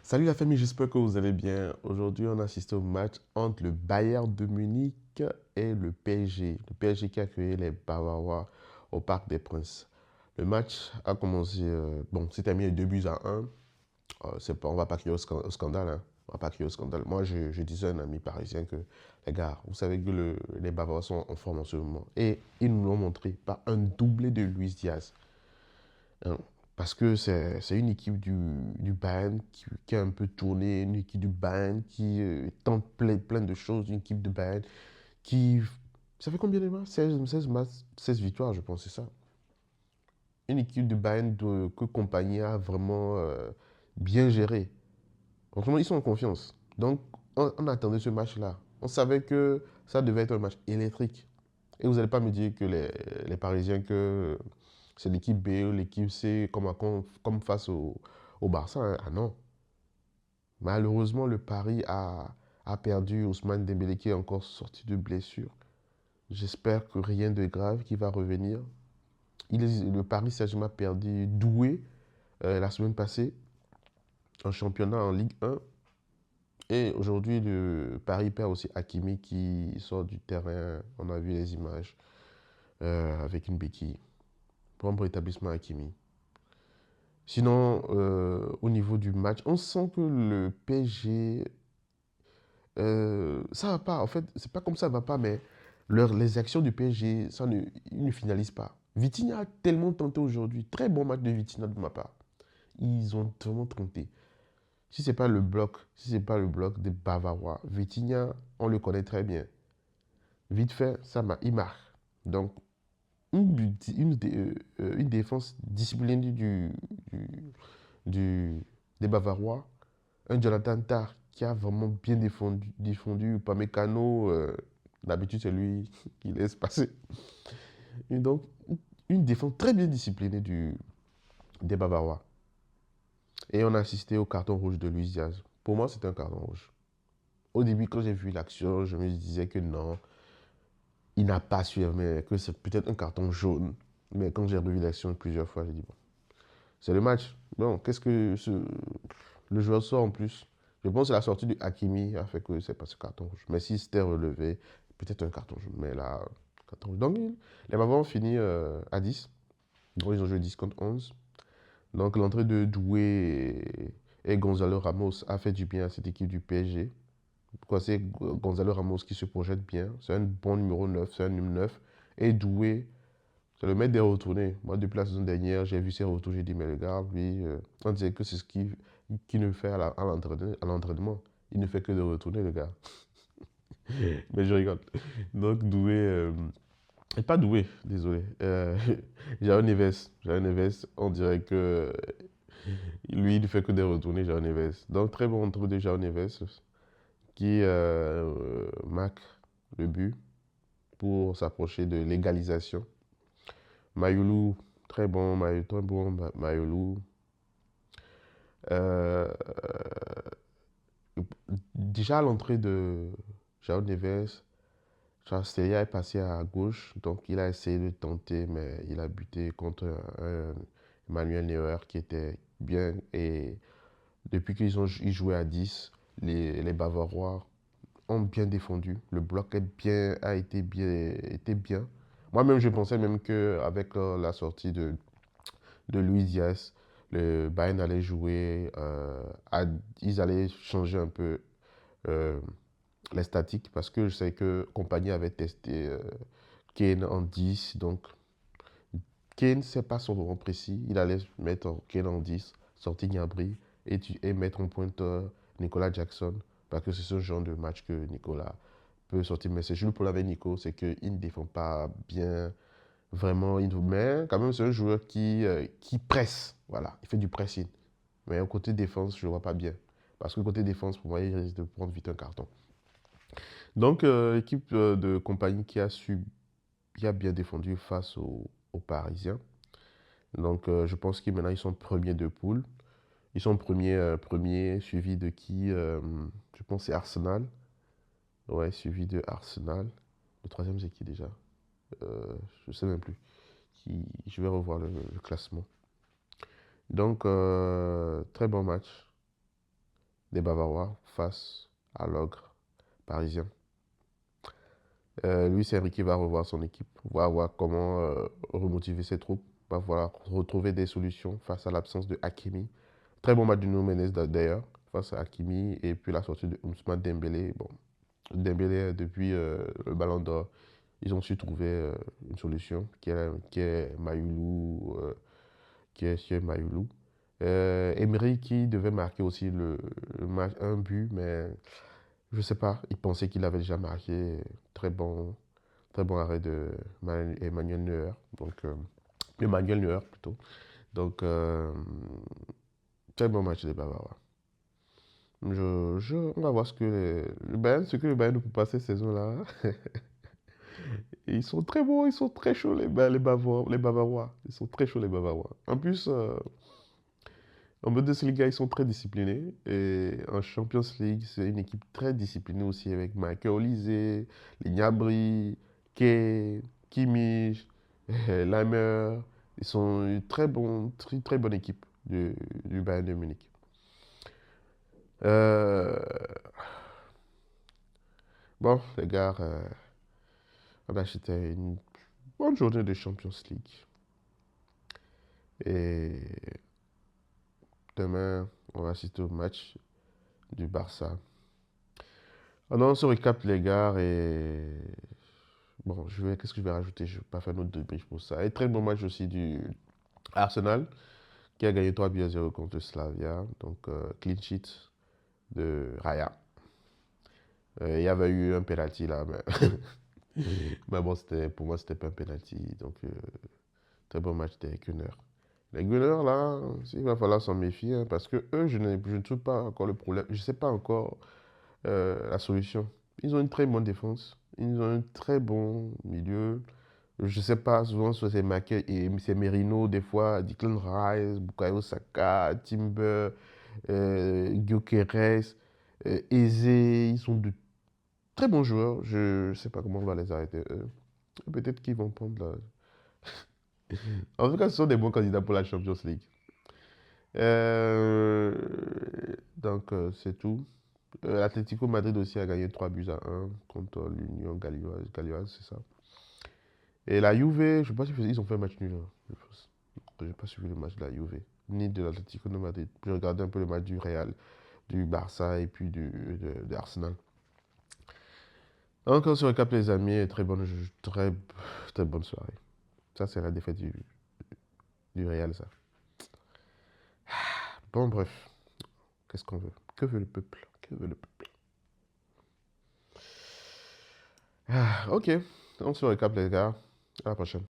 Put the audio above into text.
Salut la famille, j'espère que vous allez bien. Aujourd'hui, on a assisté au match entre le Bayern de Munich et le PSG. Le PSG qui a accueilli les Bavarois au Parc des Princes. Le match a commencé, c'est terminé 2 buts à 1. C'est pas, on va pas crier au scandale, hein. On va pas crier au scandale. Moi, je disais à un ami parisien que, les gars, vous savez que les Bavarois sont en forme en ce moment. Et ils nous l'ont montré par un doublé de Luis Diaz. Hein. Parce que c'est une équipe du Bayern qui a un peu tourné, une équipe du Bayern qui tente plein de choses, une équipe de Bayern qui... Ça fait combien de matchs? 16 matchs, 16 victoires, je pense, c'est ça. Une équipe de Bayern que Compagnie a vraiment bien géré. Franchement, ils sont en confiance. Donc, on attendait ce match-là. On savait que ça devait être un match électrique. Et vous n'allez pas me dire que les Parisiens, que c'est l'équipe B ou l'équipe C comme face au Barça, hein. Ah non. Malheureusement, le Paris a perdu Ousmane Dembélé qui est encore sorti de blessure. J'espère que rien de grave qui va revenir. Le Paris Saint-Germain a perdu Doué la semaine passée en championnat en Ligue 1. Et aujourd'hui, le Paris perd aussi Hakimi qui sort du terrain. On a vu les images avec une béquille. Prompt rétablissement Hakimi. Sinon, au niveau du match, on sent que le PSG, ça va pas. En fait, c'est pas comme ça va pas, mais les actions du PSG, ils ne finalisent pas. Vitinha a tellement tenté aujourd'hui. Très bon match de Vitinha de ma part. Ils ont vraiment tenté. Si c'est pas le bloc des Bavarois, Vitinha, on le connaît très bien. Vite fait, il marque. Donc, une défense disciplinée du- des Bavarois. Un Jonathan Tah qui a vraiment bien défendu Upamecano. D'habitude, c'est lui qui laisse passer. Et donc, une défense très bien disciplinée des Bavarois. Et on a assisté au carton rouge de Luis Diaz. Pour moi, c'est un carton rouge. Au début, quand j'ai vu l'action, je me disais que non, il n'a pas su, mais que c'est peut-être un carton jaune. Mais quand j'ai revu l'action plusieurs fois, j'ai dit, bon, c'est le match. Bon, le joueur sort en plus. Je pense que la sortie du Hakimi a fait que c'est pas ce carton rouge. Mais si c'était relevé, peut-être un carton jaune. Mais là, carton rouge. Donc, les Bavarois ont fini à 10. Donc, ils ont joué 10 contre 11. Donc, l'entrée de Doué et Gonzalo Ramos a fait du bien à cette équipe du PSG. Pourquoi c'est Gonzalo Ramos qui se projette bien. C'est un bon numéro 9, c'est un numéro 9. Et Doué, c'est le maître des retournés. Moi, depuis la saison dernière, j'ai vu ses retours, j'ai dit, mais le gars, lui, on dirait que c'est ce qu'il ne fait à l'entraînement. Il ne fait que de retourner, le gars. Mais je rigole. Donc, Doué, et pas Doué, désolé. Jao Neves. Jao Neves, on dirait que lui, il ne fait que des retournées, Jao Neves. Donc, très bon entre de Jao Neves qui marque le but pour s'approcher de l'égalisation. Mayulu, très bon Mayulu. Euh, Déjà à l'entrée de Jao Neves, Chastelia est passé à gauche, donc il a essayé de tenter, mais il a buté contre un Emmanuel Neuer qui était bien. Et depuis ils jouaient à 10, les Bavarois ont bien défendu. Le bloc était bien. Moi-même, je pensais même qu'avec la sortie de Luis Diaz, le Bayern allait jouer, ils allaient changer un peu euh, les statiques parce que je sais que Compagnie avait testé Kane en 10. Donc, Kane, c'est pas son rôle précis. Il allait mettre Kane en 10, sortir Gnabry et mettre en pointe Nicolas Jackson parce que c'est ce genre de match que Nicolas peut sortir. Mais c'est juste le problème avec Nico, c'est qu'il ne défend pas bien. Vraiment, mais quand même, c'est un joueur qui presse. Voilà, il fait du pressing. Mais au côté défense, je ne vois pas bien. Parce que côté défense, pour moi, il risque de prendre vite un carton. Donc, équipe de compagnie qui a bien défendu face aux Parisiens. Donc, je pense que maintenant, ils sont premiers de poule. Ils sont premiers suivis de qui je pense que c'est Arsenal. Ouais, suivi de Arsenal. Le troisième, c'est qui déjà? Je ne sais même plus. Je vais revoir le classement. Donc, très bon match. des Bavarois face à l'ogre parisien. Luis Enrique va revoir son équipe, va voir comment remotiver ses troupes, va voir retrouver des solutions face à l'absence de Hakimi. Très bon match de Nuno Mendes d'ailleurs, face à Hakimi, et puis la sortie de Ousmane Dembélé. Bon, Dembélé, depuis le Ballon d'Or, ils ont su trouver une solution qui est Mayoulou, qui est Mayoulou. Emery qui devait marquer aussi le match, un but, mais je sais pas, il pensait qu'il avait déjà marqué. Très bon arrêt de Emmanuel Neuer. Donc, Emmanuel Neuer plutôt. Donc, très bon match des Bavarois. On va voir ce que le Bayern nous peut passer cette saison-là. Ils sont très bons, ils sont très chauds, les Bavarois. Ils sont très chauds, les Bavarois. En plus, en Bundesliga, ils sont très disciplinés. Et en Champions League, c'est une équipe très disciplinée aussi avec Michael Olise, les Gnabry, Kay, Kimmich, Leimer. Ils sont une très bonne équipe du Bayern de Munich. Euh, bon, les gars, on a acheté une bonne journée de Champions League. Et demain, on va assister au match du Barça. On se récap, les gars, et bon, qu'est-ce que je vais rajouter? Je ne vais pas faire notre débrief pour ça. Et très bon match aussi du Arsenal, qui a gagné 3 buts à 0 contre Slavia. Donc, clean sheet de Raya. Il y avait eu un penalty là, mais, mais bon, pour moi, c'était pas un penalty. Donc, très bon match des Gunners. Les Gunners, là, il va falloir s'en méfier, hein, parce que eux, je ne trouve pas encore le problème. Je ne sais pas encore la solution. Ils ont une très bonne défense. Ils ont un très bon milieu. Je sais pas, souvent c'est Maquet et c'est Merino, des fois, Declan Rice, Bukayo Saka, Timber, Gyökeres, Eze. Ils sont de très bons joueurs. Je sais pas comment on va les arrêter. Peut-être qu'ils vont prendre la... En tout cas, ce sont des bons candidats pour la Champions League. Euh, donc, c'est tout. L'Atlético Madrid aussi a gagné 3 buts à 1 contre l'Union Galloise, c'est ça. Et la Juve, je ne sais pas si ils ont fait un match nul, hein. Je n'ai pas suivi le match de la Juve, ni de l'Atlético de Madrid. J'ai regardé un peu le match du Real, du Barça et puis de Arsenal. Donc, on se récap, les amis, et très bonne soirée. Ça, c'est la défaite du Real, ça. Bon, bref, qu'est-ce qu'on veut? Que veut le peuple? Que veut le peuple? Ok, on se récap, les gars. À la prochaine.